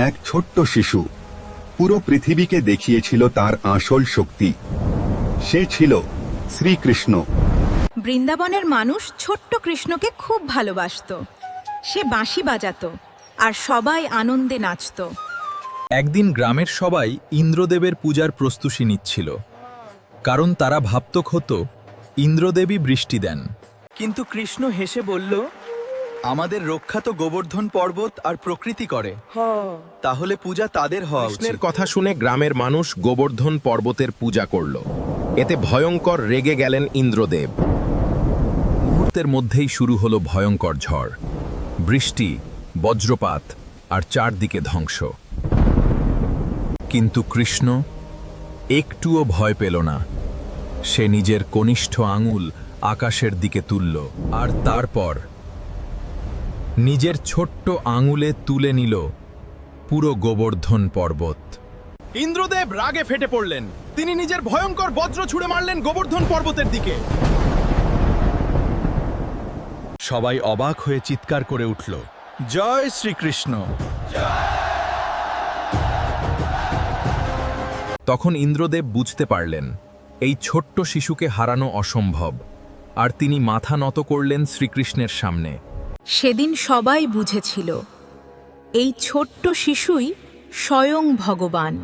এক ছোট্ট শিশু পুরো পৃথিবীকে দেখিয়েছিল তার আসল শক্তি। সে ছিল শ্রীকৃষ্ণ। বৃন্দাবনের মানুষ ছোট্ট কৃষ্ণকে খুব ভালোবাসত। সে বাঁশি বাজাতো আর সবাই আনন্দে নাচত। একদিন গ্রামের সবাই ইন্দ্রদেবের পূজার প্রস্তুতি নিচ্ছিল, কারণ তারা ভাবত হতো ইন্দ্রদেবী বৃষ্টি দেন। কিন্তু কৃষ্ণ হেসে বলল, আমাদের রক্ষা তো গোবর্ধন পর্বত আর প্রকৃতি করে, তাহলে পূজা তাদের হওয়া উচিত। কৃষ্ণের কথা শুনে গ্রামের মানুষ গোবর্ধন পর্বতের পূজা করল। এতে ভয়ঙ্কর রেগে গেলেন ইন্দ্রদেব। মুহূর্তের মধ্যেই শুরু হলো ভয়ঙ্কর ঝড়, বৃষ্টি, বজ্রপাত আর চারদিকে ধ্বংস। কিন্তু কৃষ্ণ একটুও ভয় পেল না। সে নিজের কনিষ্ঠ আঙুল আকাশের দিকে তুলল আর তারপর নিজের ছোট্ট আঙুলে তুলে নিল পুরো গোবর্ধন পর্বত। ইন্দ্রদেব রাগে ফেটে পড়লেন। তিনি নিজের ভয়ঙ্কর বজ্র ছুঁড়ে মারলেন গোবর্ধন পর্বতের দিকে। সবাই অবাক হয়ে চিৎকার করে উঠল, জয় শ্রীকৃষ্ণ। তখন ইন্দ্রদেব বুঝতে পারলেন এই ছোট্ট শিশুকে হারানো অসম্ভব, আর তিনি মাথা নত করলেন শ্রীকৃষ্ণের সামনে। সেদিন সবাই বুঝেছিল এই ছোট্ট শিশুই স্বয়ং ভগবান।